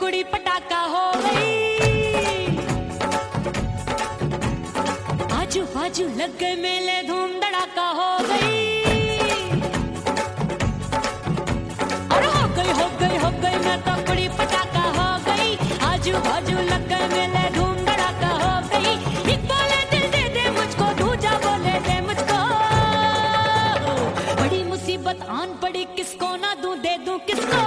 कुड़ी पटाखा हो गई। आजू बाजू लग गए मेले, धूम धड़ाका हो गई। और हो गई मैं तो कुड़ी पटाखा हो गई। आजू बाजू लग गए मेले, धूम धड़ाका हो गई। एक बोले दिल दे दे मुझको, दूजा बोले दे मुझको। बड़ी मुसीबत आन पड़ी, किसको ना दूं दे दूं किसको।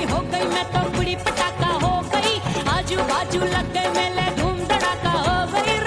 हो गई मैं तो कुड़ी पटाखा हो गई। आजू बाजू लग गए मेले, धूम धड़ाका हो गई।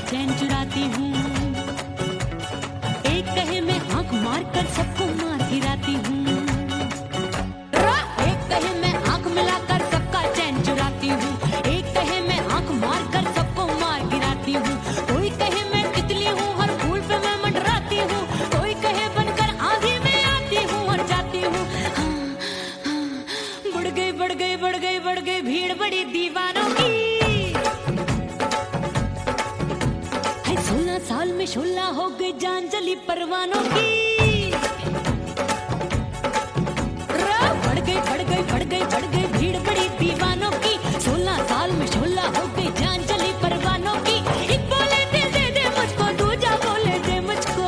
चैन चुराती हूँ, एक कहे मैं आंख मार कर सबको मार गिराती हूँ। एक कहे मैं आंख मिलाकर सबका चैन चुराती हूँ, एक कहे मैं आंख मार कर सबको मार गिराती हूँ। कोई कहे मैं तितली हूँ, हर फूल पे मैं मंडराती हूँ। कोई कहे बनकर आंधी में आती हूँ और जाती हूँ। बढ़ गई भीड़ बड़ी दीवानों की। 16 साल में शोला हो गई, जान जली परवानों की। बढ़ गई भीड़ बड़ी दीवानों की। 16 साल में शोला हो गई, जान जली परवानों की। एक बोले दिल दे दे मुझको, दूजा बोले दे मुझको।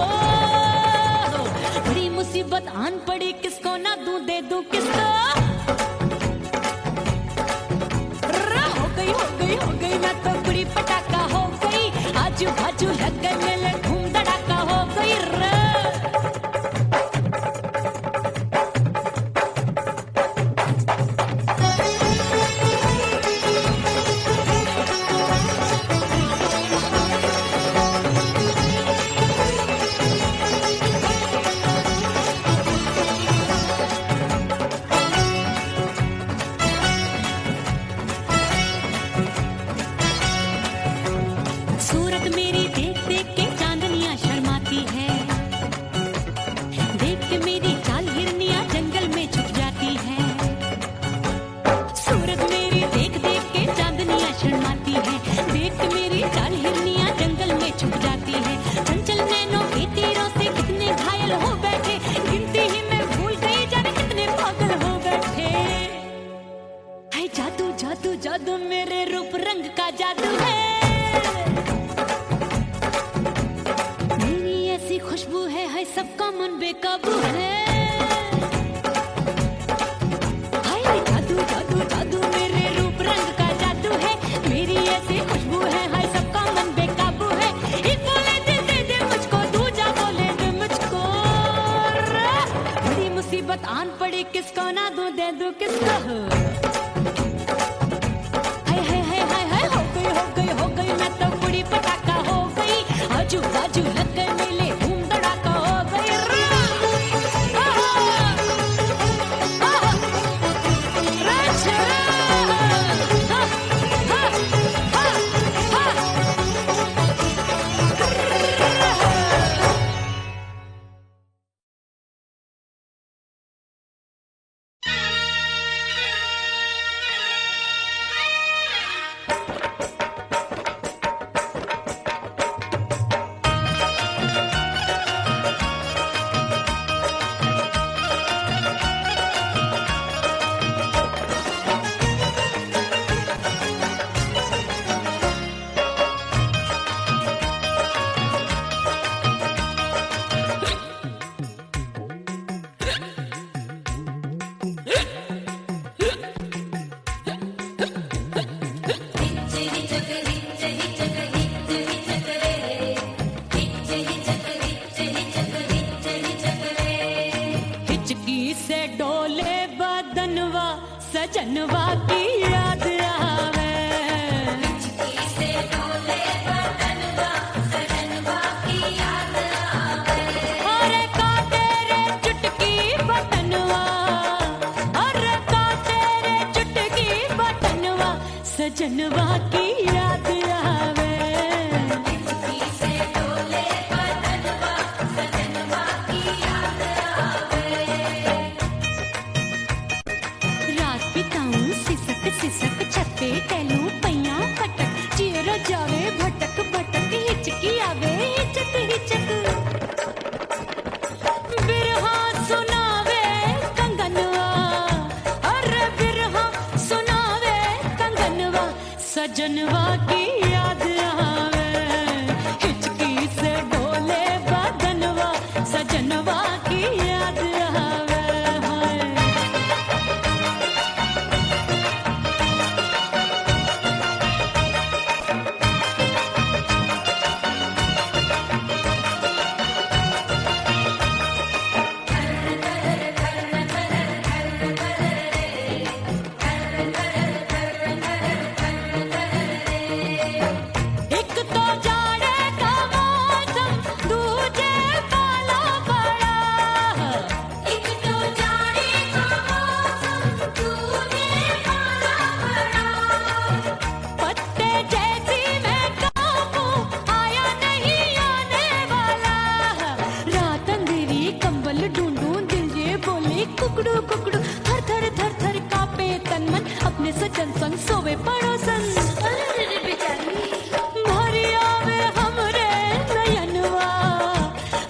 बड़ी मुसीबत आन पड़ी, किसको ना दूं दे दूं किसको। हो गई मैं तो कुड़ी पटाखा हो गई। आजू बाजू लग गए मेले, धूम धड़ाका हो गई। सूरत मेरी देख देख के चांदनियां शर्माती है। देख के मेरी चाल हिरनियां जंगल में छुप जाती है। सूरत मेरी देख देख के चांदनियां शर्माती है। देख के मेरी चाल हिरनियां जंगल में छुप जाती है। चंचल नैनों के तीरों से कितने घायल हो बैठे, गिनती ही मैं भूल गई, जाने कितने पागल हो बैठे। है जादू जादू जादू मेरे रूप रंग का जादू है। खुशबू है सबका मन बेकाबू है। हाय जादू जादू जादू मेरे रूप रंग का जादू है। मेरी ऐसी खुशबू है सबका मन बेकाबू है। एक बोले दिल दे दे मुझको, दूजा बोले दे मुझको। बड़ी मुसीबत आन पड़ी, किसको ना दूं दे दूं किसको। हो गई मैं तो कुड़ी पटाखा हो गई। आजू बाजू लग गए मेले, धूम धड़ाका हो गई। सजनवा की याद आवे, से डोले बदनवा सजनवा की याद आवे। और का तेरे चुटकी बटनवा सजनवा की याद आवे, हिचकी से डोले बदनवा, सजनवा की याद आवे हाय। एक तो जाड़े का मौसम, दूजे पाला पड़ा, एक तो जाने का मौसम तूने पाला पड़ा पत्ते जैसी मैं कांपू, आया नहीं आने वाला, रात अंधेरी कंबल ढूंढूं, दिल ये बोले कुकड़ू कुकड़ू, थर थर थर थर कांपे तन मन, अपने सजन संग सोवे पड़ोसन। अरे बेचारी भरी आवे हमरे नयनवा,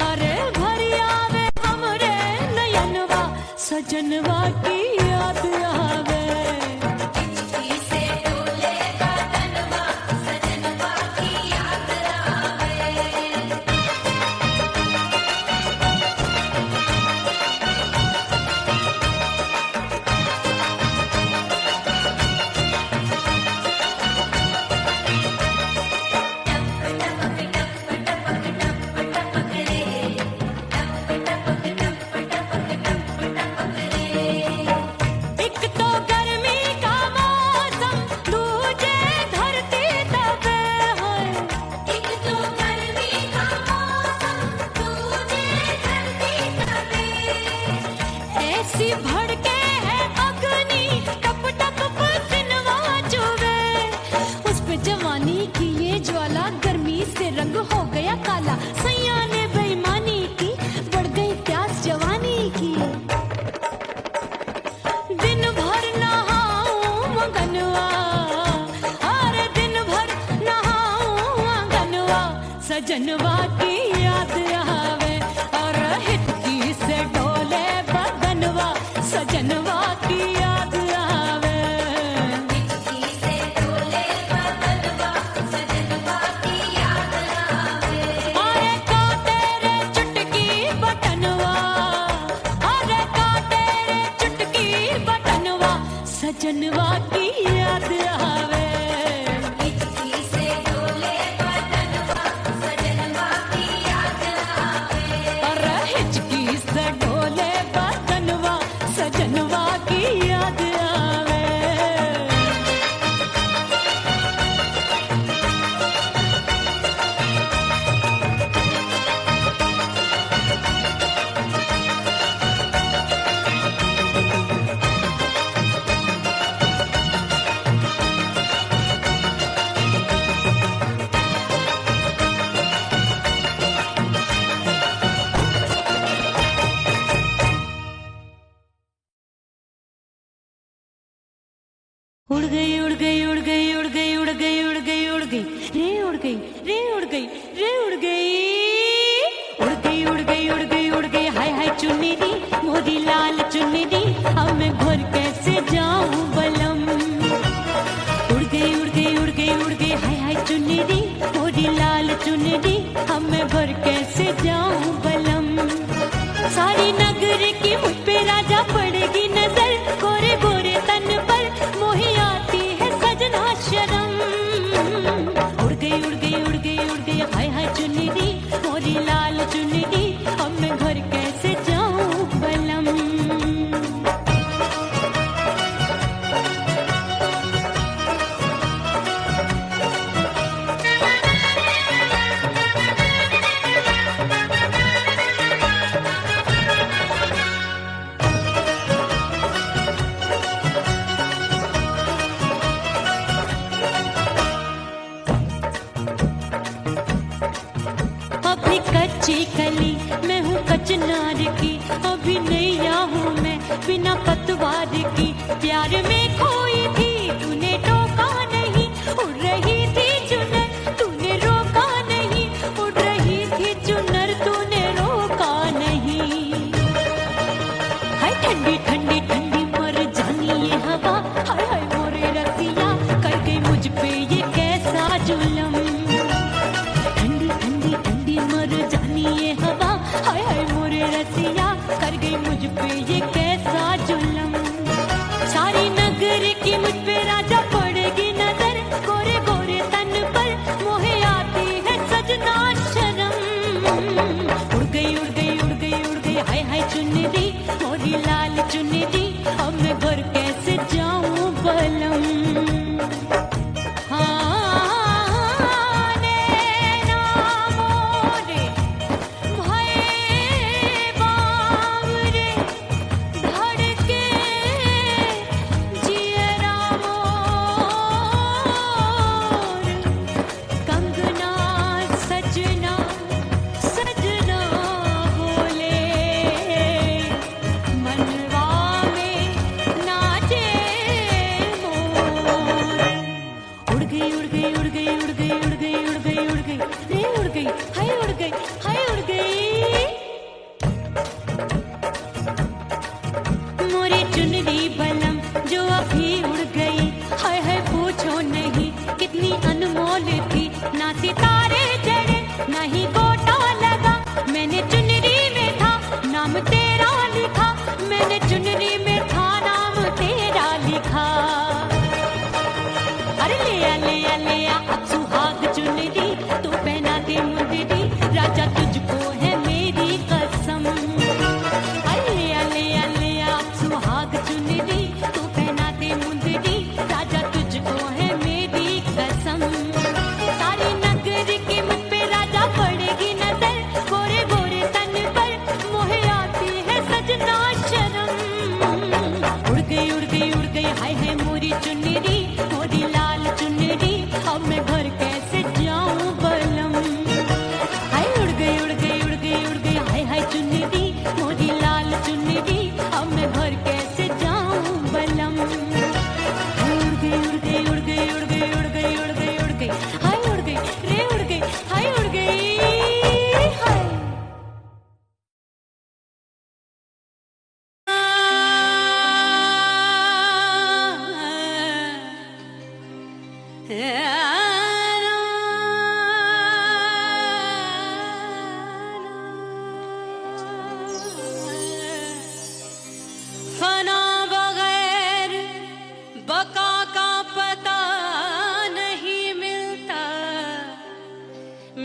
अरे भरी आवे हमरे नयनवा, सजनवा की याद आवे। हिचकी से डोले बदनवा, सजनवा की याद आवे। एक तो गर्मी का मौसम, दूजे धरती तपे है, एक तो गर्मी का मौसम तूने धरती तपे ऐसी भड़के है अग्नि, टप टप पसीनवा चुभे, उस पे जवानी की ये ज्वाला, गर्मी से रंग हो गया काला, सैया ने बेईमानी की, बढ़ गई प्यास जवानी की। दिन भर नहाऊं मगनवा, अरे दिन भर नहाऊं आंगनवा, सजनवा की याद आवे, और हिचकी से डोले बदनवा, सजनवा की याद आवे। हिचकी से डोले बदनवा, सजनवा की याद आवे। अरे का तेरे चुटकी बटनवा, अरे का तेरे चुटकी बटनवा, सजनवा की याद आवे। हिचकी से डोले बदनवा, सजनवा की याद आवे। अरे हिचकी से डोले बदनवा, सजनवा की याद आवे। उड़ गई उड़ गई उड़ गई उड़ गई उड़ गई उड़ गई उड़ गई रे उड़ गई रे उड़ गई रे उड़ गई उड़ गई उड़ गई उड़ गई उड़ गई हाय हाय चुन्नी दी मोरी लाल चुन्नी दी अब मैं घर कैसे जाऊं बलम उड़ गई उड़ गई उड़ गई उड़ गई हाय हाय चुन्नी दी मोरी लाल चुन्नी दी अब मैं घर कैसे जाऊं बलम सारी नगर की मुझ पे राजा पड़ेगी नजर गोरे गोरे तन पर मोही आती है सजना शर्म उड़ गई उड़ गई उड़ गई उड़ गई हाय हाय चुन्नी दी मोरी लाल चुन्नी दी अब मैं घर कैसे जाऊं बलम अभी कच्ची कली मैं हूँ कचनार की अभी नैया हूँ मैं बिना पतवार की प्यार में खोई थी तूने टोका नहीं उड़ रही थी चुनर तूने रोका नहीं उड़ रही थी चुनर तूने रोका नहीं हाय ठंडी ठंडी ठंडी मर जानी ये हवा हाय हाय मोरे रसिया कर गई मुझ पे ये हाय चुनरी मोरी लाल चुनरी, अब मैं घर कैसे जाऊं बलम।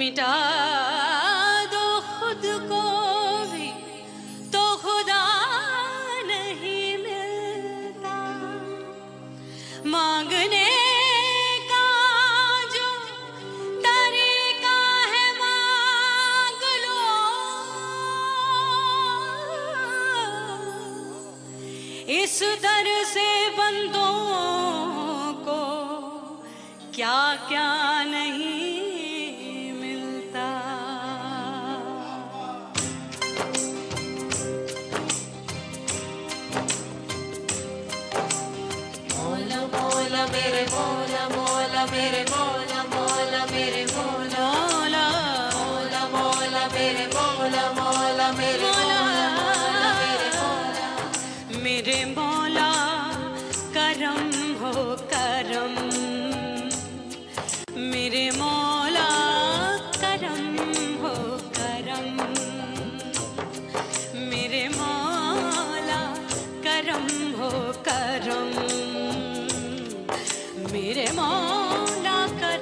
मिटा दो खुद को भी तो खुदा नहीं मिलता। मांगने का जो तरीका है मांग लो, इस दर से बंदों को क्या क्या नहीं मेरे मौला मौला मेरे मौला मौला मेरे मौला मौला मौला मेरे मौला मौला मेरे मौला मेरे मौला मेरे मौला करम हो करम, मेरे मौला करम हो करम, मेरे मौला करम हो करम, मेरे मौला कर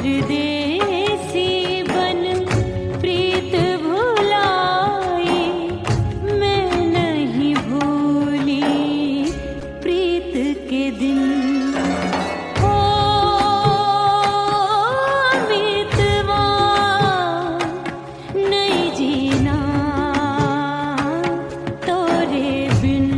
परदेसी बन प्रीत भुलाई, मैं नहीं भूली प्रीत के दिन। ओ मितवा नहीं जीना तोरे बिन।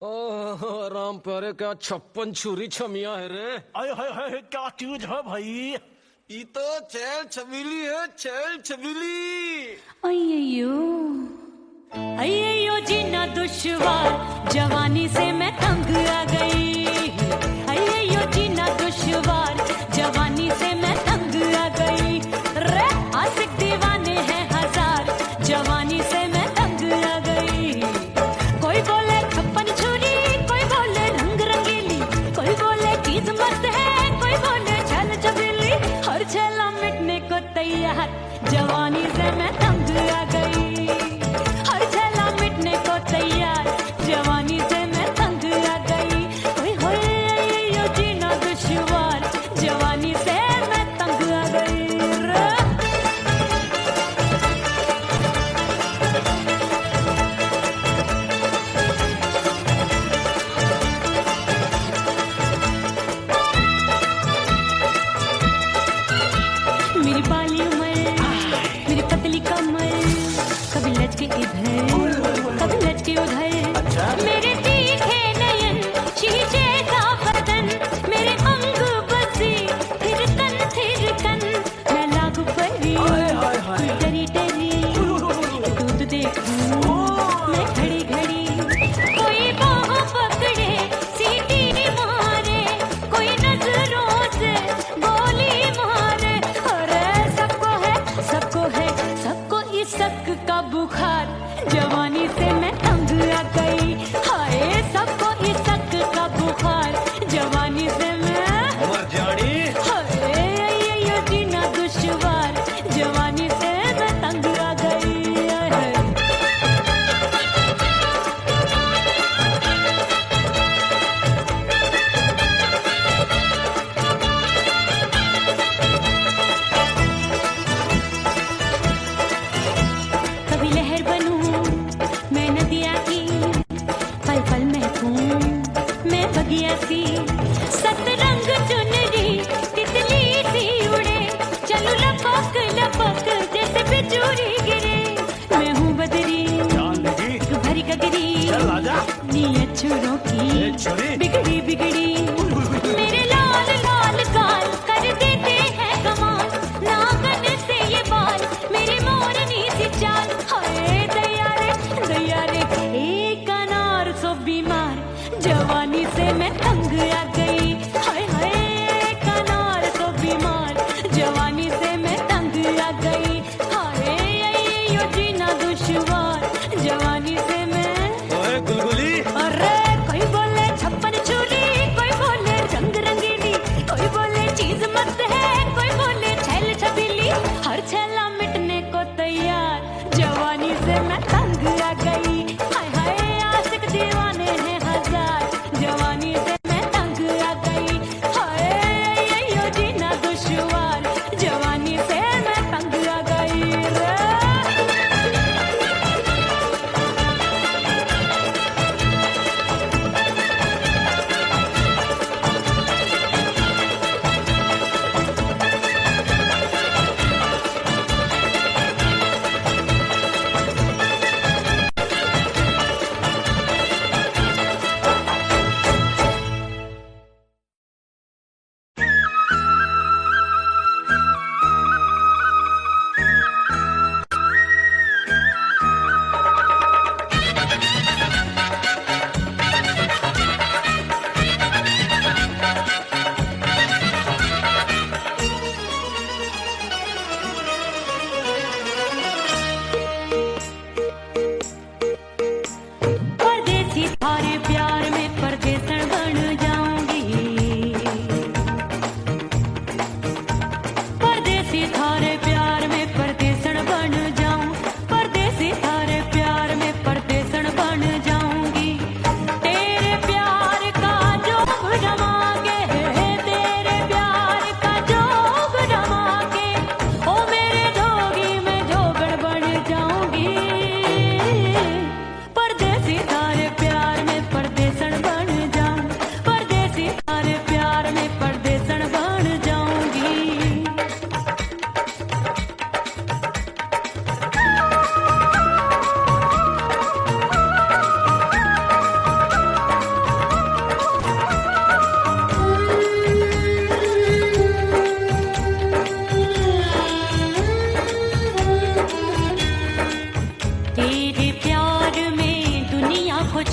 ओह राम प्यारे क्या 56 छुरी छमिया है रे। आय हाय हाय क्या चीज है भाई। ये तो चैल छबीली है, चैल छबीली। अय्यो अय्यो जीना दुश्वार, जवानी से मैं तंग आ गई। अय्यो जीना दुश्वार, जवानी से मैं तंग आ गई। रे आशिक दीवाने हैं हजार, जवानी से मैं तंग आ गई। कोई बोले 56 छुरी, कोई बोले रंग रंगीली, कोई बोले चीज मस्त है, कोई बोले छल छबीली। हर छेला मिटने को तैयार, जवानी से मैं तंग आ गई। हर छेला मिटने को तैयार, जवानी से मैं तंग आ गई। ओए होए यो जीना दुश्वार, जवानी से मैं तंग आ गई। मेरी बाली उमर, मेरी पतली कमर, कभी लचके इधर कभी लचके उधर। मेरे तीखे नयन, शीशे का बदन, मेरे अंग बसे थिरकन। मैं लागू परी, डरी डरी दूध देखूं मैं घड़ी घड़ी। कोई बाहों पकड़े सीटी मारे, कोई नजरों से गोली मारे। अरे सबको इस शक का बुखार, जवानी से मैं तंग आ गई। हाय सबको इस शक का बुखार, जवानी से मैं मर जानी। हाय ये जीना दुश्वार, जवानी से मैं तंग आ गई। हाय। कभी लहर बनूं मैं नदिया की, पल पल महकूं मैं बगिया सी। सतरंग चुनरी तितली सी उड़े, चलूं लपक लपक जैसे बिजूरी गिरे। मैं हूँ बदरी जान लगी। एक भरी गगरी, चल आजा। नीयत छुरों ए की छुरी। बिगड़ी बिगड़ी। मेरे लाल लाल गाल कर देते हैं कमाल, नागन से ये बाल मेरी मोरनी सी चाल। हाय दैया रे एक अनार सो बीमार, जवानी से मैं तंग आ गई। हाय हाय एक अनार सो बीमार, जवानी से मैं तंग आ गई। हाय यो जीना दुश्वार, जवानी से मैं। ओए गुलगुली। अरे कोई बोले 56 छुरी, कोई बोले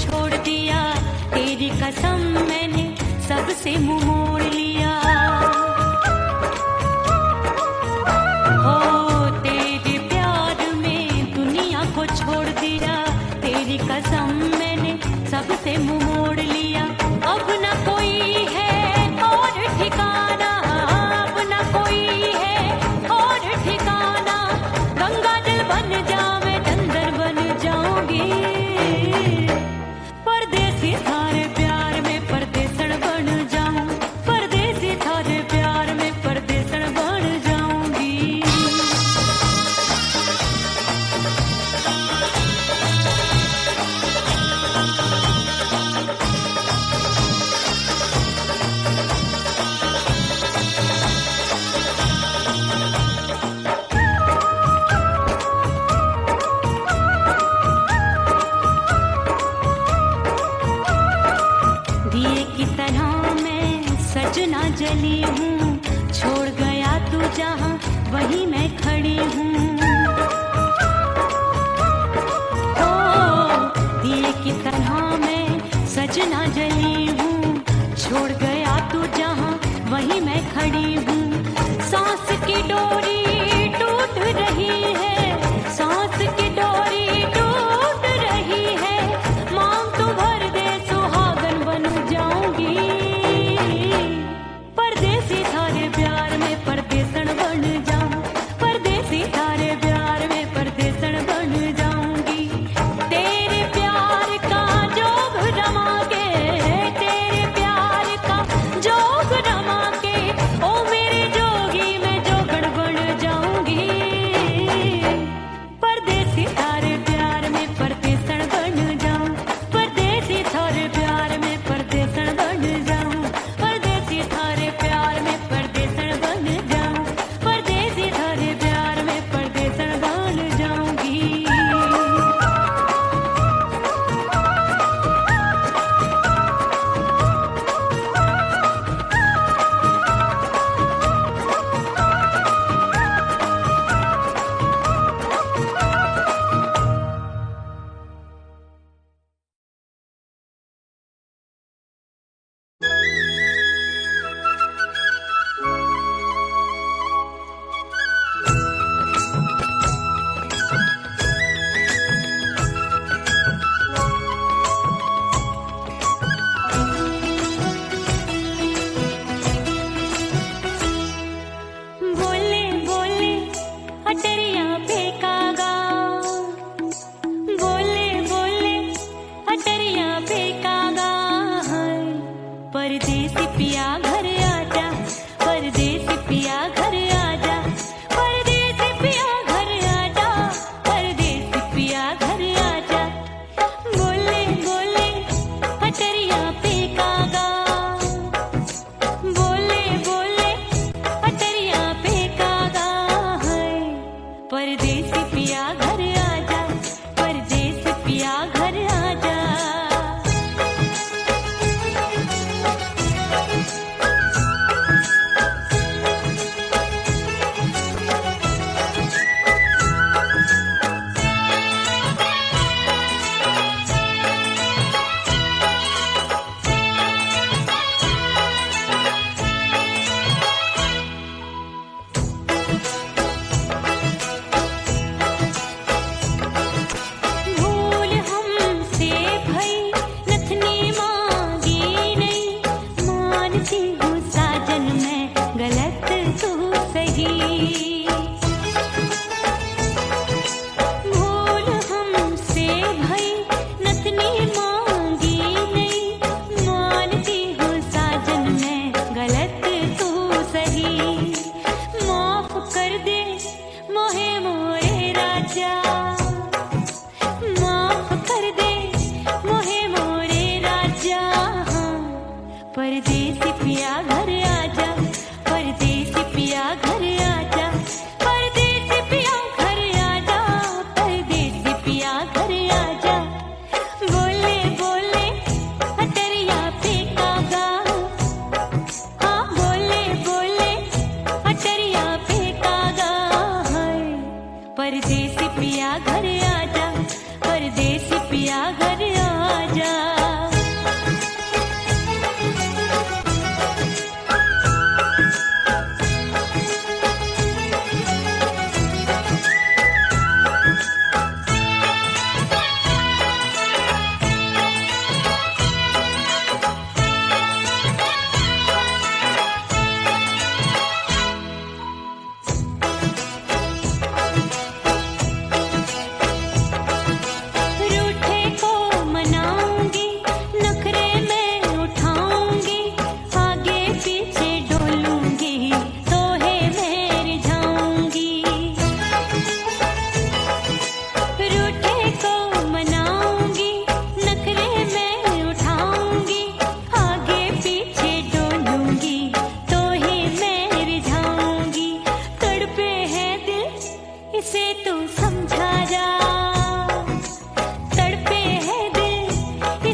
छोड़ दिया, तेरी कसम मैंने सबसे मुंह मोड़ लिया। हो तेरे प्यार में दुनिया को छोड़ दिया, तेरी कसम मैंने सबसे मुंह मोड़ लिया। अब न कोई है और ठिकाना, अब न कोई है और ठिकाना। गंगा जल बन जावे, चंदन बन जाऊंगी। परदेसी थारे प्यार में परदेसण बन जाऊं, परदेसी थारे प्यार में परदेसण बन जाऊंगी। दिए की तरह मैं सजना जली हूँ, छोड़ गया तू जहाँ वहीं मैं खड़ी हूँ। ओ दिए की तरह मैं सजना जली हूँ, छोड़ गया तू जहाँ वहीं मैं खड़ी हूँ। सांस की डोरी टूट रही है, सांस की डोरी टूट रही है। मांग तू भर दे, सुहागन बन जाऊंगी। परदेसी थारे प्यार में परदेसण बन जाऊं, परदेसी थारे प्यार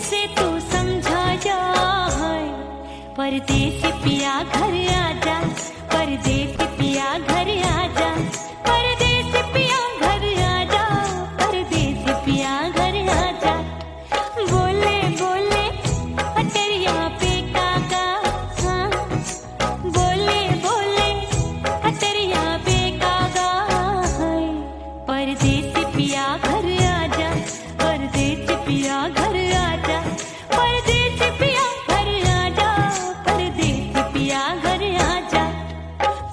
से तू समझा जा है, परदेसी पिया घर आजा, परदेसी पिया घर आजा, परदेसी पिया घर आजा, परदेसी पिया घर आजा। बोले बोले अटरिया पे काका, हाँ बोले बोले अटरिया पे काका है, परदेसी पिया घर आजा, परदेसी पिया घर आजा, परदेसी पिया घर आजा, परदेसी पिया घर आजा।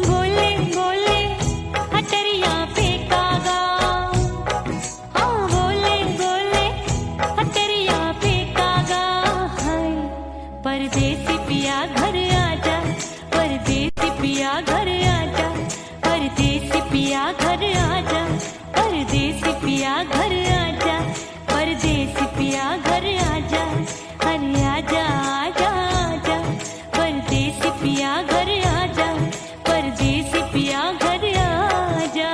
बोले बोले अटरिया पे कागा, हाँ बोले बोले अटरिया पे कागा है, परदेसी पिया घर आजा, परदेसी पिया घर आजा, परदेसी पिया घर आजा, परदेसी पिया घर आजा, परदेसी पिया घर आजा, अरे आजा आजा आजा, परदेसी पिया घर आजा, परदेसी पिया घर आजा।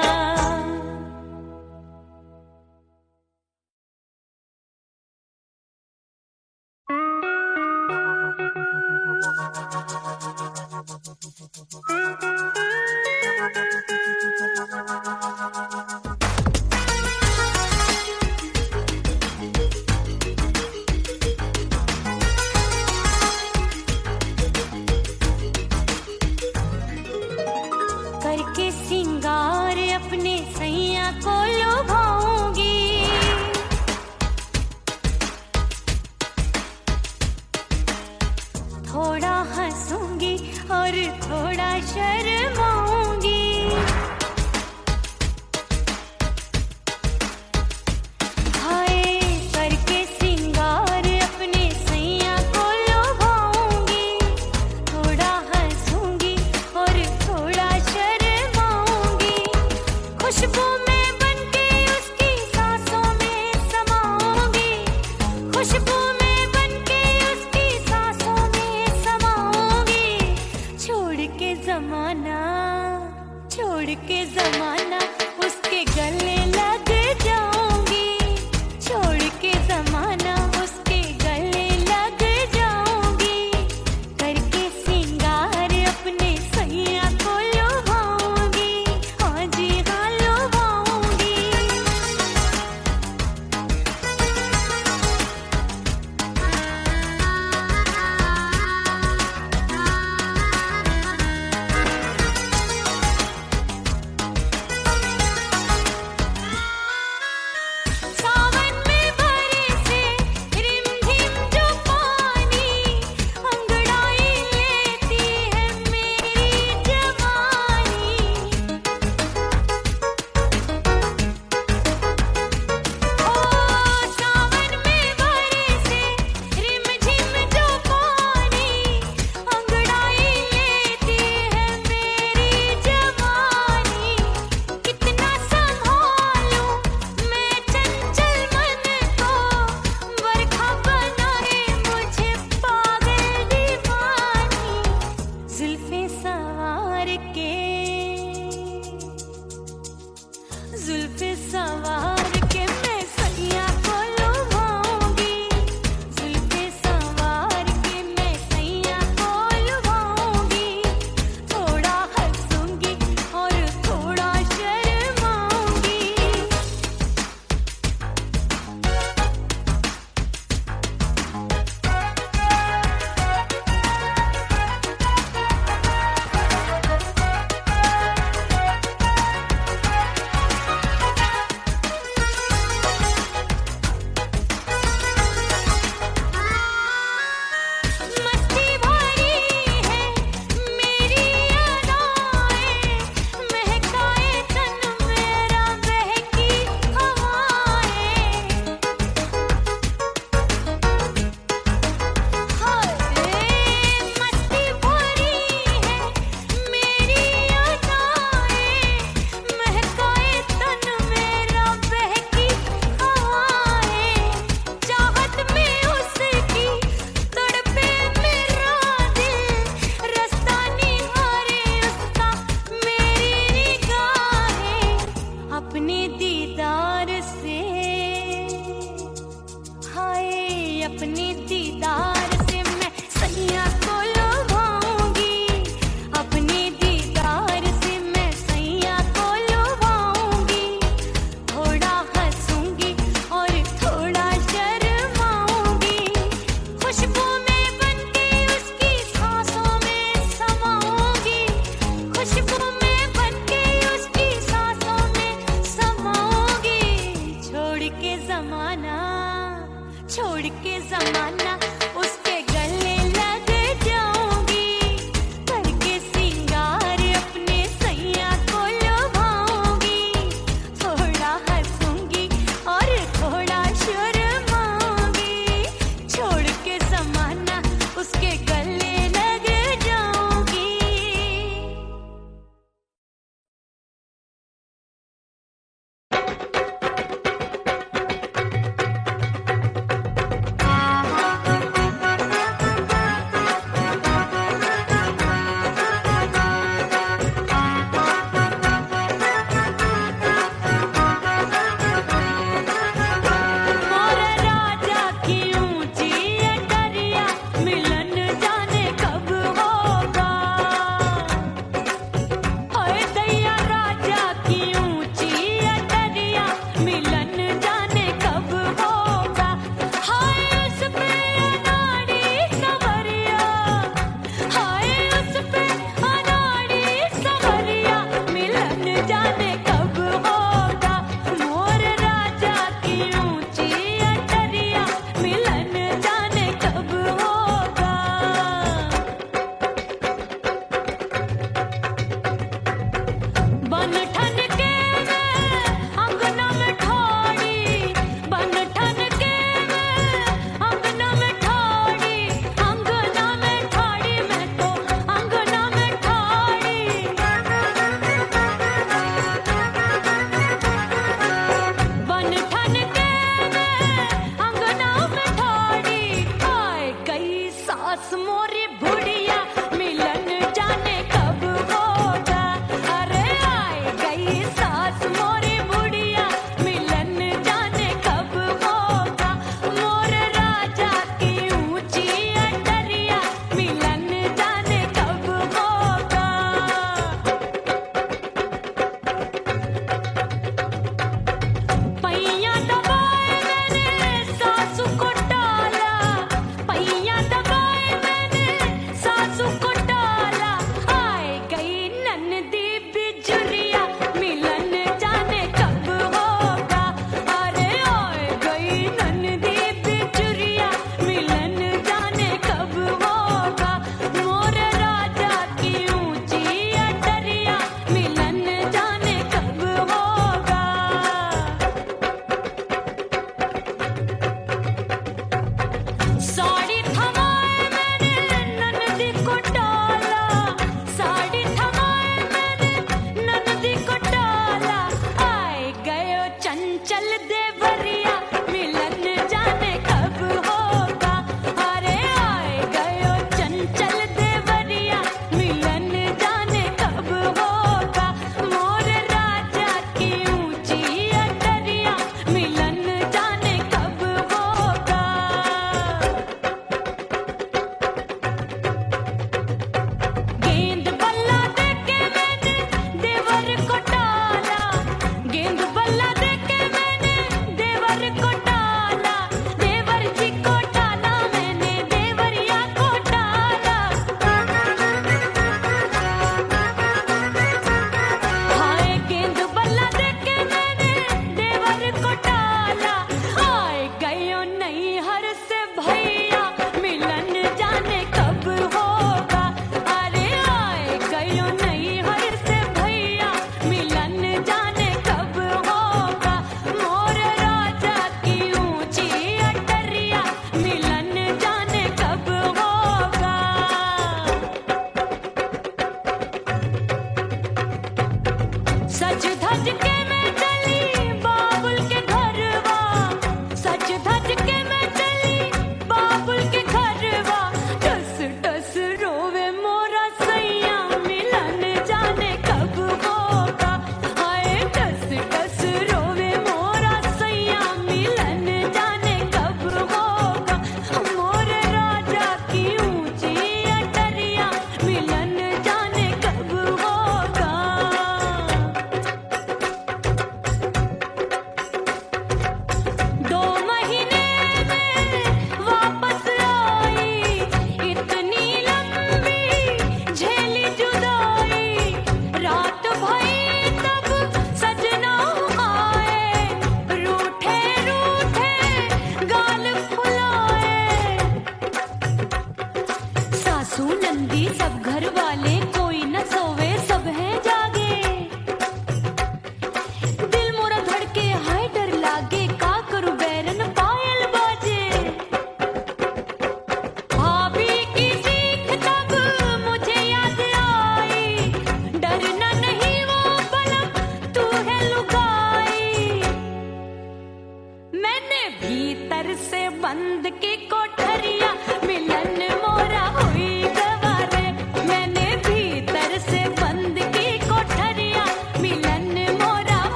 करके सिंगार अपने सैया को लुभाऊंगी, थोड़ा हंसूंगी और थोड़ा शर्माऊंगी, हाय करके सिंगार अपने सैया को लुभाऊंगी, थोड़ा हंसूंगी और थोड़ा शर्माऊंगी, खुशबू में बनके उसकी सांसों में समाऊंगी, खुशबू में बनके उसकी सांसों में समाऊंगी, छोड़ के जमाना उसके गले लग जाऊंगी, छोड़ के जमाना उसके गले लग जाऊंगी, करके सिंगार अपने सैया को लुभाऊंगी, हाँ जी हाँ लुभाऊंगी। समाना उसके गले लग जाऊंगी करके सिंगार अपने सैया को लुभाऊंगी थोड़ा हंसूंगी और थोड़ा शर्माऊंगी छोड़ के समाना उसके गले लग जाऊंगी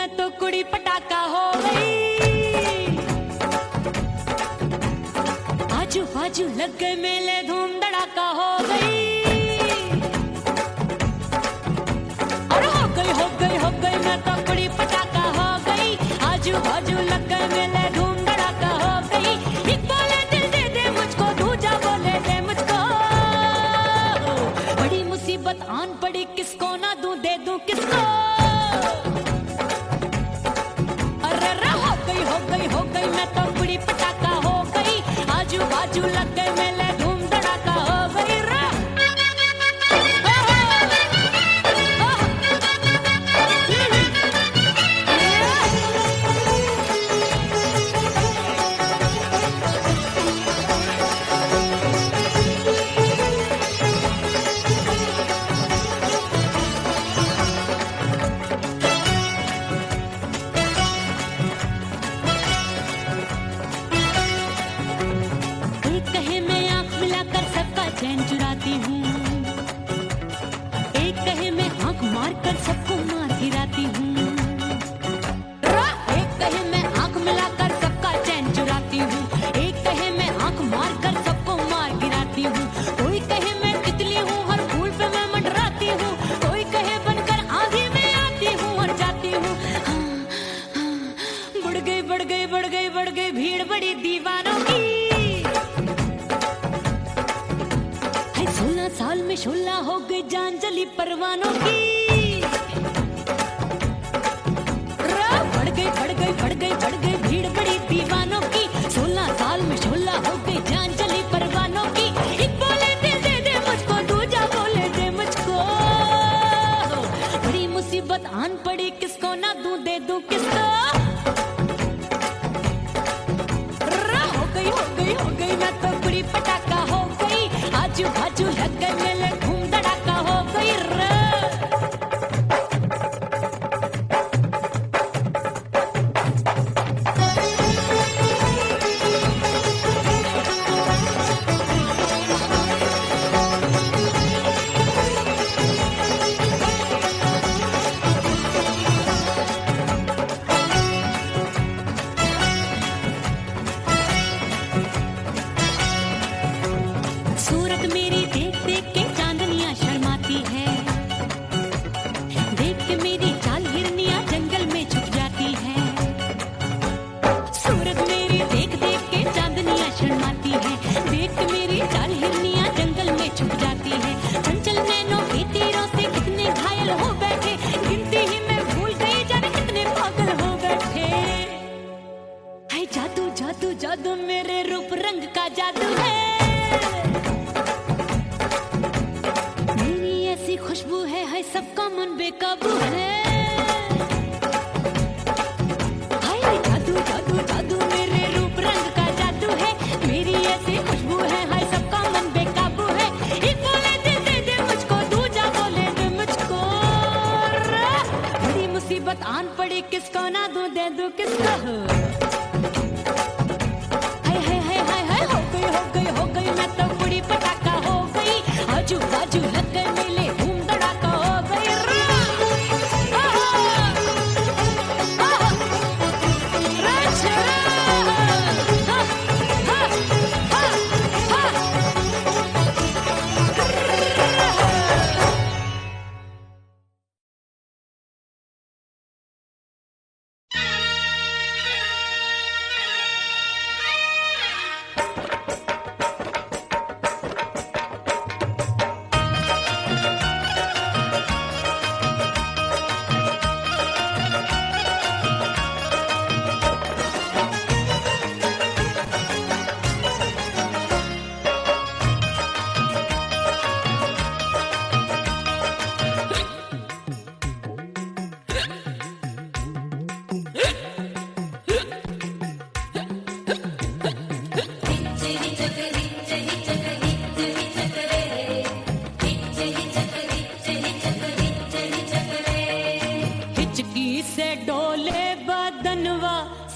मैं तो कुड़ी पटाखा हो गई। आजू बाजू लग गए मेले, धूम धड़ाका हो गई। और हो गई मैं तो कुड़ी पटाखा हो गई। आजू बाजू लग गए मेले, धूम धड़ाका हो गई। एक बोले दिल दे दे मुझको, दूजा बोले दे मुझको। बड़ी मुसीबत आन पड़ी, किसको ना दूं दे दूं किसको। अरे हो गई मैं तो कुड़ी पटाखा हो गई। आजू बाजू लग गए मेले, धूम धड़ाका हो गई रे। एक कहे मैं आंख मिलाकर सबका चैन चुराती हूँ, एक कहे मैं आंख मारकर सबको मार गिराती हूँ। एक कहे मैं आंख मिलाकर सबका चैन चुराती हूँ, एक कहे मैं आंख मारकर सबको मार गिराती हूँ। कोई कहे मैं तितली हूँ, हर फूल पे मैं मंडराती हूँ। कोई कहे बनकर आंधी में आती हूँ और जाती हूँ। बढ़ गई भीड़ बड़ी दीवानों की। 16 साल में शोला हो गई, जान जली परवानों की। बढ़ गई भीड़ बड़ी दीवानों की। 16 साल में शोला हो गई, जान जली परवानों की। एक बोले दिल दे दे मुझको, दूजा बोले दे मुझको। बड़ी मुसीबत आन पड़ी, किसको ना दूं दे दूं किसको। हो गई मैं तो कुड़ी पटाखा हो गई। आजू बाजू लग गए मेले, धूम धड़ाका हो गई रे। सूरत मेरी देख देख के चांदनियां शर्माती है। देख के मेरी चाल हिरनियां जंगल में छुप जाती है। सूरत मेरी देख देख के चांदनियां शर्माती है। देख के मेरी चाल हिरनियां जंगल में छुप जाती है। चंचल नैनों के तीरों से कितने घायल हो बैठे, गिनती ही मैं भूल गई जाने कितने पागल हो बैठे। है जादू जादू जादू मेरे रूप रंग का जादू है। ऐसी खुशबू है सबका मन बेकाबू है। हाय जादू जादू जादू मेरे रूप रंग का जादू है। मेरी ऐसी खुशबू है सबका मन बेकाबू है। एक बोले दिल दे दे मुझको, दूजा बोले दे मुझको। बड़ी मुसीबत आन पड़ी, किसको ना दूं दे दूं किसको। हो गई मैं तो कुड़ी पटाखा हो गई। आजू बाजू लग गए मेले, धूम धड़ाका हो गई रे।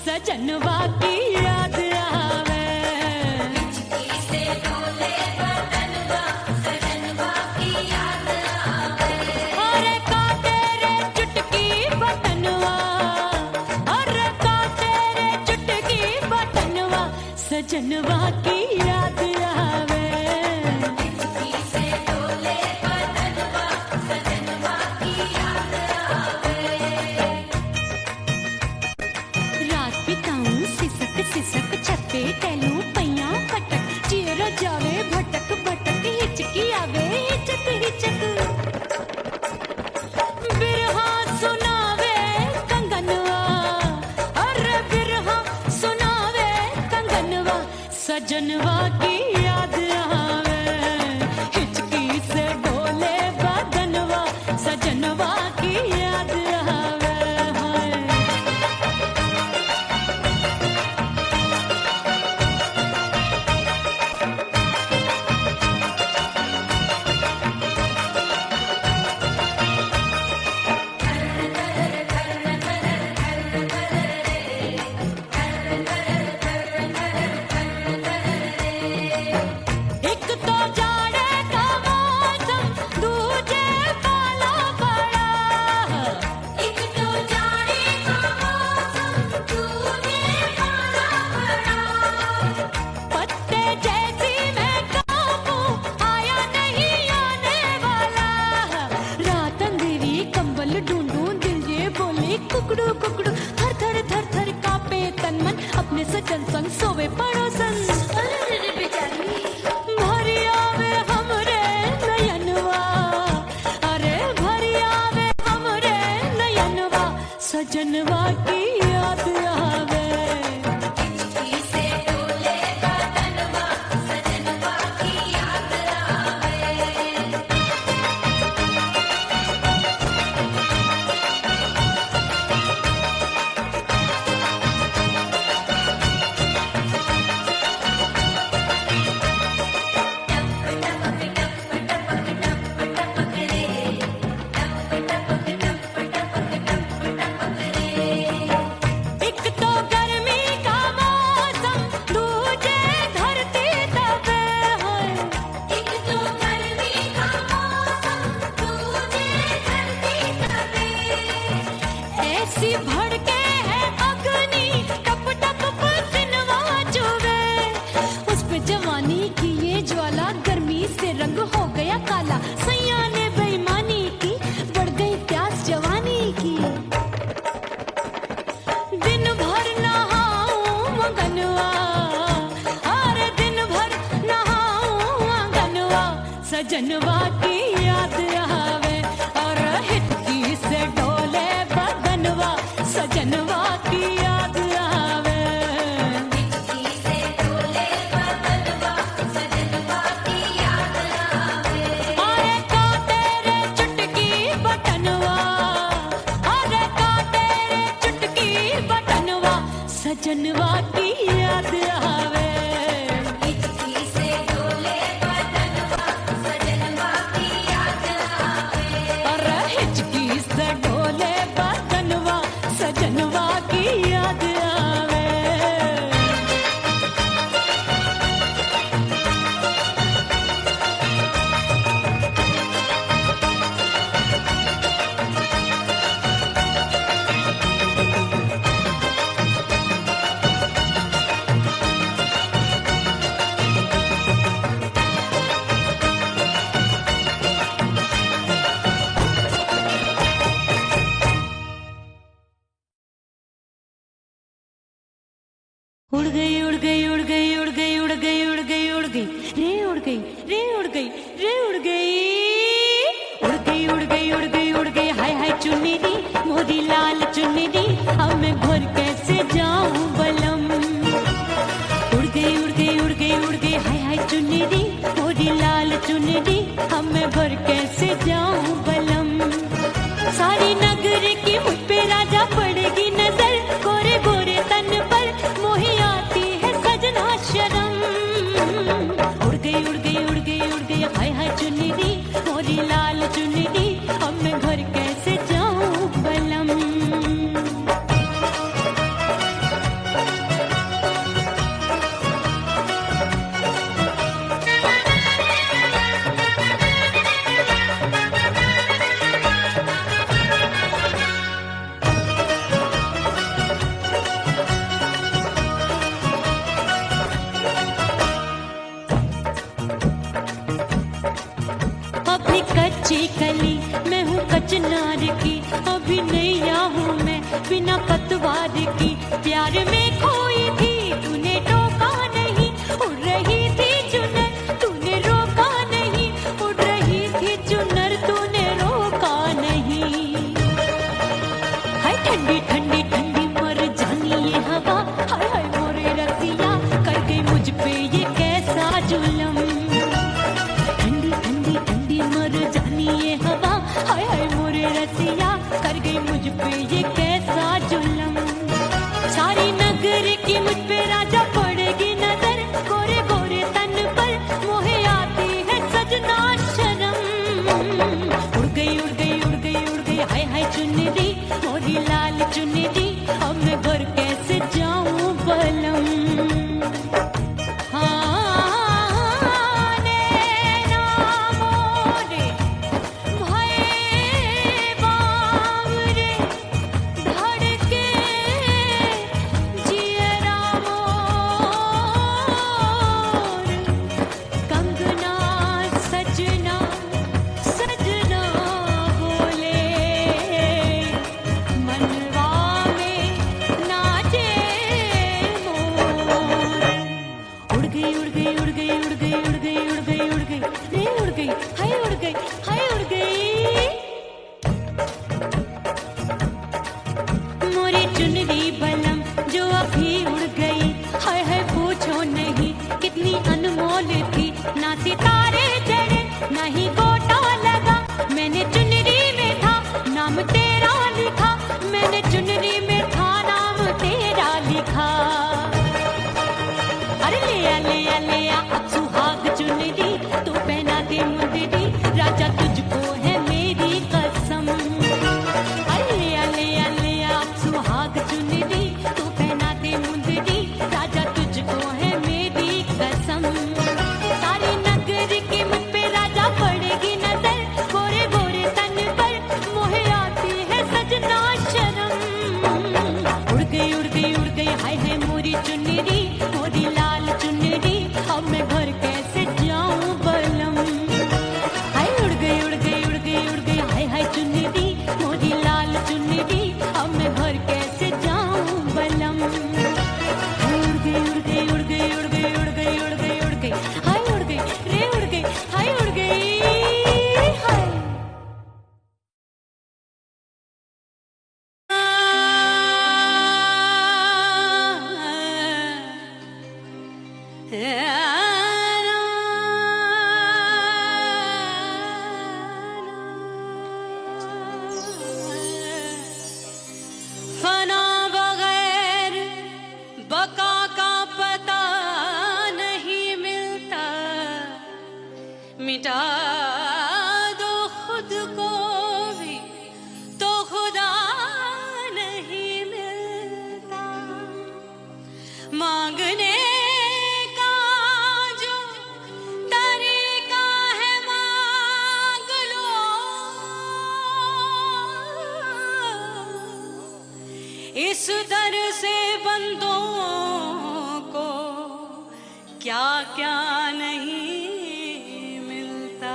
सजनवा की याद आवे। से डोले बदनवा सजनवा की याद आवे। और का तेरे चुटकी बटनवा सजन संग सोवे पड़ोसन अरे रे बेचारी भरी आवे हमरे नयनवा अरे भरी आवे हमरे नयनवा सजनवा की याद आवे हिचकी से डोले बदनवा सजनवा की याद आवे एक तो गर्मी का मौसम दूजे धरती तपे है एक तो गर्मी का मौसम दूजे धरती तपे ऐसी भड़के है अग्नि टप टप पसीनवा चुवे उस पे जवानी की ये ज्वाला गर्मी से रंग हो गया काला सैया ने बेईमानी की बढ़ गई प्यास जवानी की दिन भर नहाऊं मगनवा अरे दिन भर नहाऊं मगनवा सजनवा की याद आवे और हिचकी से डोले बदनवा सजनवा की याद आवे हिचकी से डोले बदनवा सजनवा की याद आवे अरे का तेरे चुटकी बटनवा अरे का तेरे चुटकी बटनवा सजनवा की याद आवे हिचकी से डोले बदनवा सजनवा की याद आवे अरे हिचकी से डोले बदनवा सजनवा की याद आवे उड़ गई उड़ गई उड़ गई उड़ गई उड़ गई उड़ गई उड़ गई रे उड़ गई रे उड़ गई रे उड़ गई उड़ गई उड़ गई उड़ गई उड़ गई हाय हाय चुन्नी दी मोरी लाल चुन्नी दी अब मैं घर कैसे जाऊं बलम उड़ गई उड़ गई उड़ गई उड़ गई हाय हाय चुन्नी दी मोरी लाल चुन्नी दी अब मैं घर कैसे जाऊं बलम सारी नगर की मुझ पे राजा पड़ेगी नजर गोरे गोरे तन पर मोही आती है सजना शर्म उड़ गई उड़ गई उड़ गई उड़ गई हाय हाय चुन्नी दी मोरी लाल चुन्नी दी अब मैं घर कैसे जाऊं बलम अभी कच्ची कली मैं हूँ कचनार की अभी नैया हूँ मैं बिना पतवार की प्यार में खोई थी तूने टोका नहीं उड़ रही थी चुनर तूने रोका नहीं उड़ रही थी चुनर तूने रोका नहीं हाय ठंडी ठंडी ठंडी मर जानी ये हवा हाय हाय मोरे रसिया कर गई मुझ पे ये कैसा जुलम ठंडी ठंडी ठंडी मर जानी ये हवा हाय हाय मोरे रसिया कर गई मुझ पे ये कैसा जुलम सारी नगर की चुनरी बलम जो अभी उड़ गई, हाय हाय पूछो नहीं कितनी अनमोल थी। ना सितारे चढ़े ना ही गोटा लगा, मैंने चुनरी में था नाम तेरा लिखा, मैंने चुनरी में था नाम तेरा लिखा। अरे ले आ अब सुहाग चुनरी, तू पहना दे मुंदरी, राजा तुझको है मेरी कसम। अरे ले आ अब सुहाग चुनरी, तू पहना दे मुंदरी, राजा तुझको है मेरी कसम। सारी नगरी की मुझ पे राजा पड़ेगी नजर, गोरे गोरे तन पर मोहे आती है सजना शर्म। उड़ गई हाय हाय मोरी चुनरी, मोरी लाल चुनरी, अब मैं घर कैसे जाऊं बलम। हाय उड़ गई हाय हाय चुनरी, मोरी लाल चुनरी, अब मैं घर कैसे जाऊं बलम। हाय उड़ गई हाय उड़ गई रे उड़ गई हाय उड़ गई हाय। फना बगैर बका का पता नहीं मिलता, मिटा दो खुद को भी तो खुदा नहीं मिलता। मांगने का जो तरीका है मांग लो, इस दर से बंदों को क्या क्या नहीं मिलता।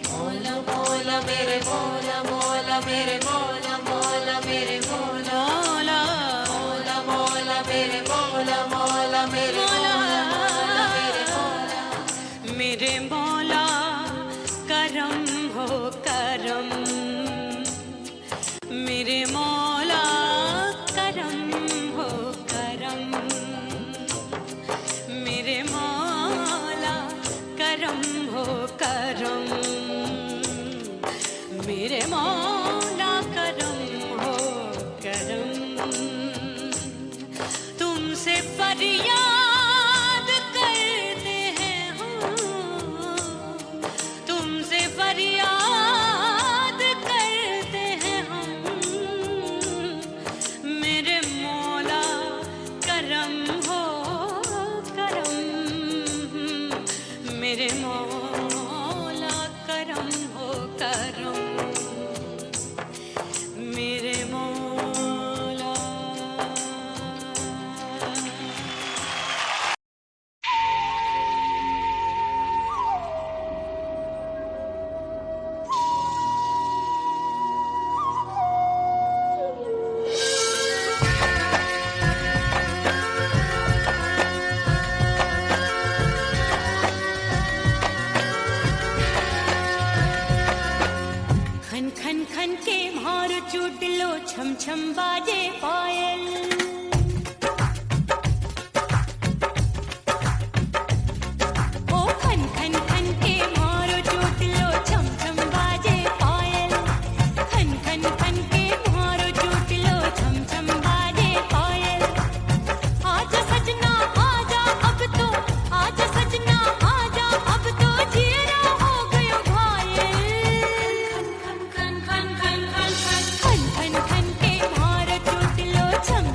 मोला मोला मेरे मोला मोला मेरे मोला मोला मेरे मोला मोला मोला मेरे मोला मोला मेरे मोला मोला मेरे मोला। मेरे मौला करम हो करम, मेरे मौला करम हो करम, मेरे मौला करम हो करम, मेरे मौला करम हो करम। तुमसे फरियाद करते हैं हम, तुमसे फरियाद करते हैं हम, मेरे मौला करम हो करम, मेरे मौला करम हो करम, मेरे मौला। खन खन खन के भार चूट लो, छम छम बाजे पायल। ओ खन खन खन के भार चूट लो, छम छम बाजे पायल। खन खन खन के भार चूट लो, छम छम बाजे पायल। आजा सजना आजा अब तो, आजा सजना आजा अब तो, जिया हो गयो घायल। खन खन खन के भार चूट लो, छम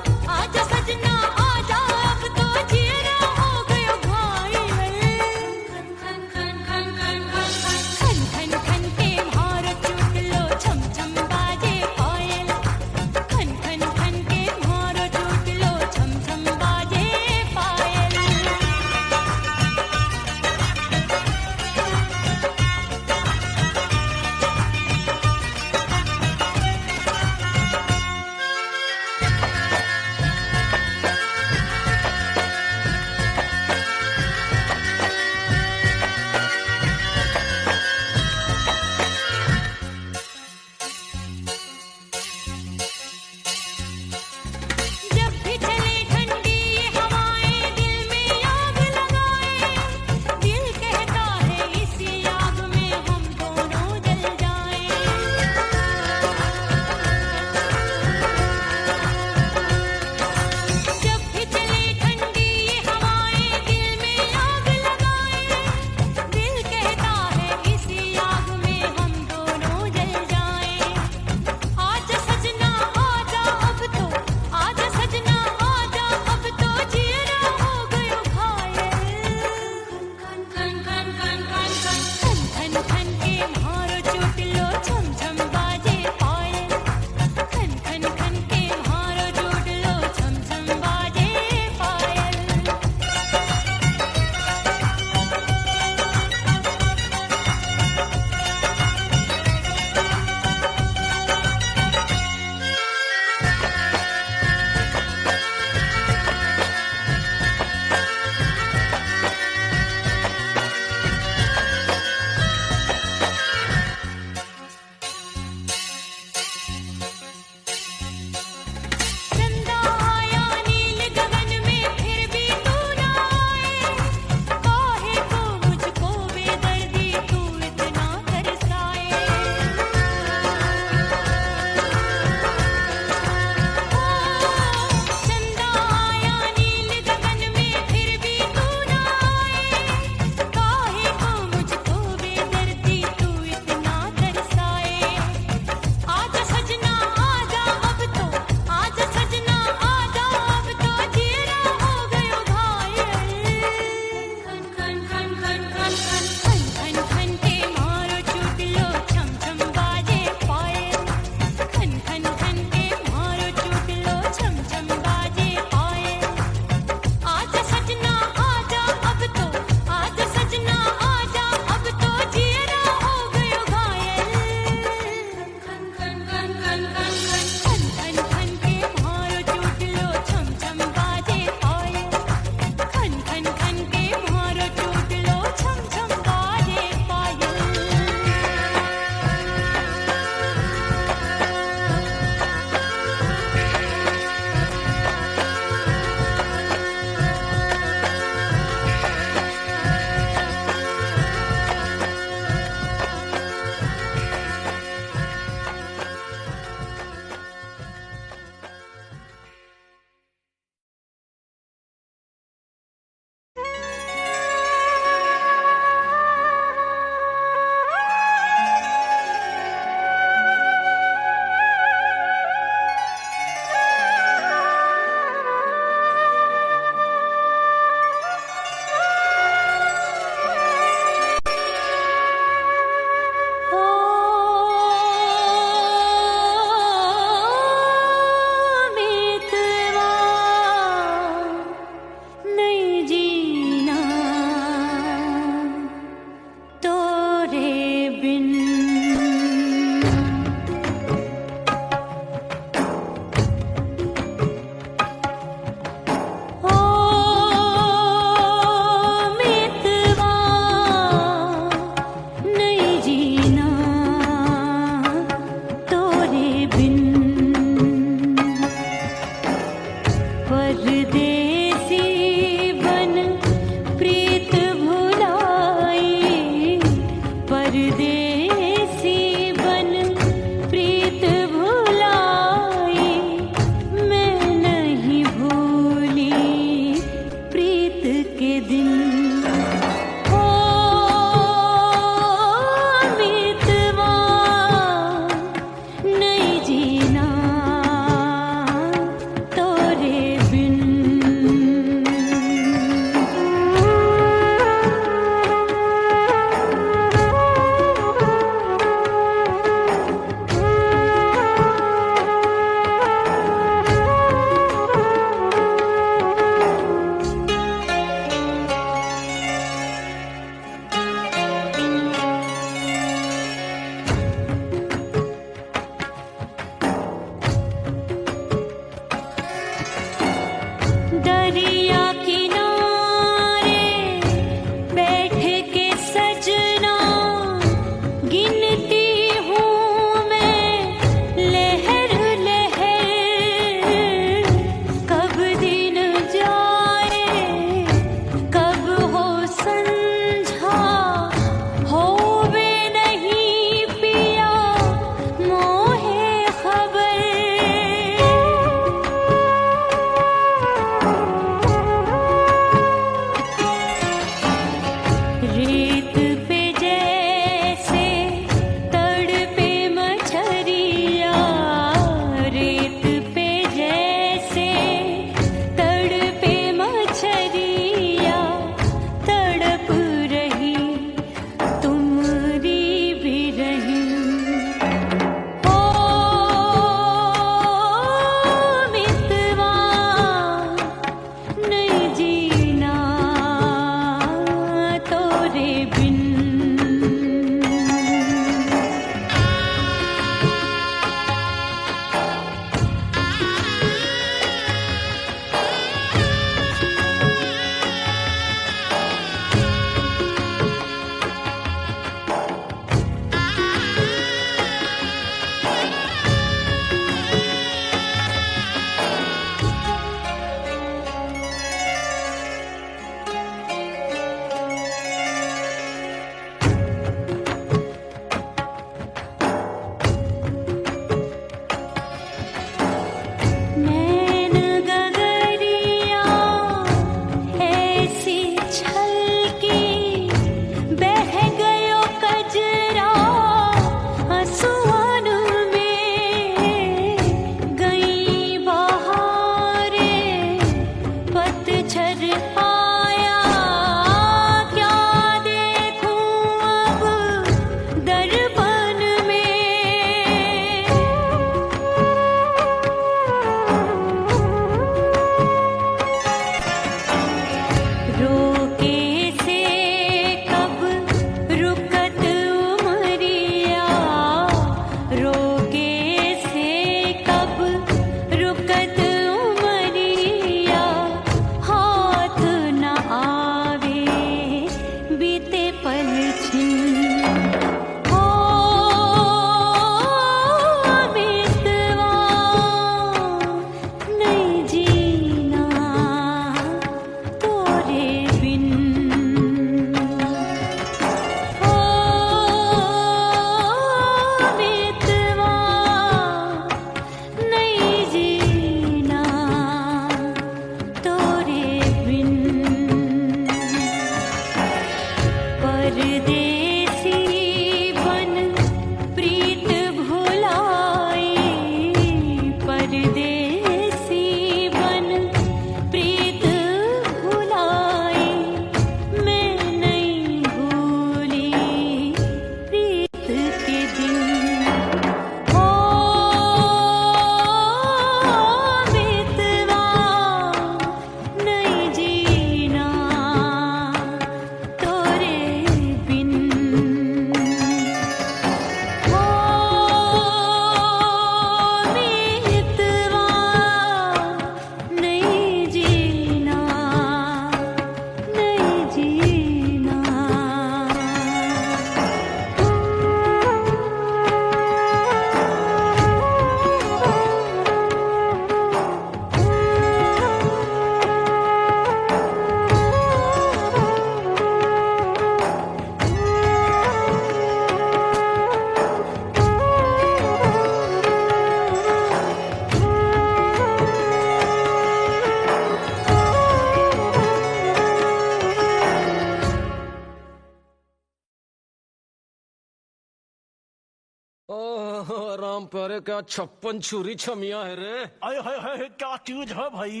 प्यारे क्या 56 छुरी छमिया है रे। अरे क्या चीज है भाई।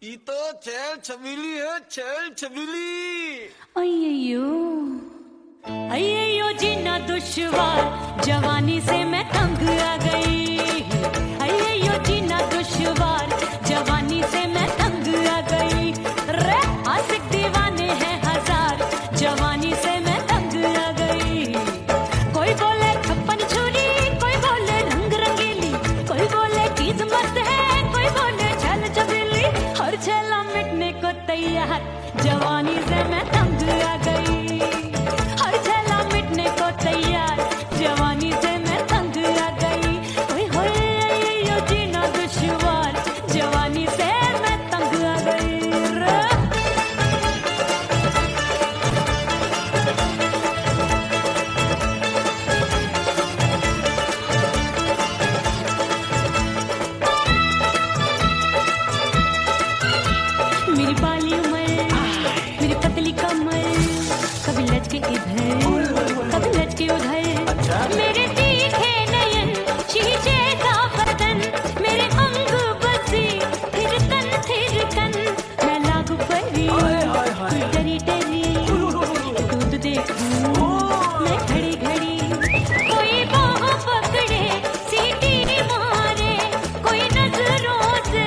ये तो चैल छबीली है, चैल छबीली। अय्यो जीना दुश्वार, जवानी से मैं तंग आ गई। अय्यो जीना दुश्वार, जवानी से मैं तंग आ गई। रे आशिक दीवाने हैं हजार, जवानी से मैं तंग आ गई। कोई बोले 56 छुरी, कोई बोले रंग रंगीली, कोई बोले चीज मस्त है, कोई बोले छल छबीली। हर छेला मिटने को तैयार, जवानी से मैं तंग आ गई। हर छेला मिटने को तैयार, जवानी से मैं तंग आ गई। ओए होए यो जीना दुश्वार, जवानी से मैं तंग आ गई रे। मेरी बाली उमर, मेरी पतली कमर, कभी लचके इधर, कभी लचके उधर। मेरे तीखे नयन, शीशे का बदन, मेरे अंग बसी, फिर कन, मैं लागू परी, तू डरी डरी, दूध देखूं मैं घड़ी घड़ी। कोई बाह पकड़े, सीटी मारे, कोई नजरों से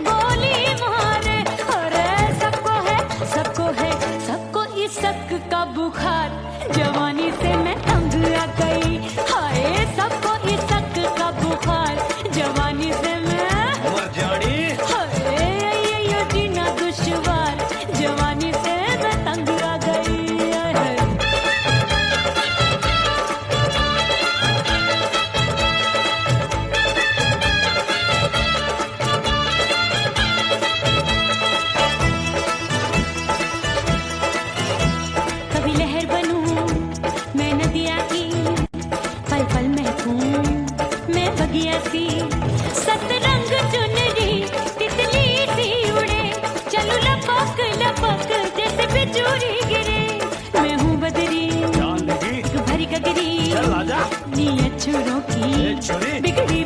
गोली मारे। अरे सबको है, सबको इस शक का बुखार, जवानी से मैं तंग आ गई। हाय सबको इस शक का बुखार, जवानी से मैं मर जानी। हाय ये जीना दुश्वार, जवानी से मैं तंग आ गई। कभी लहर बनूं मैं नदिया की, पल पल महकूं मैं बगिया सी। सतरंग चुनरी तितली सी उड़े, चलूं लपक लपक जैसे बिजुरी गिरे। मैं हूँ बदरी जान लगी। तू भरी गगरी, चल आजा। नी अछूरों की छुरी। बिगड़ी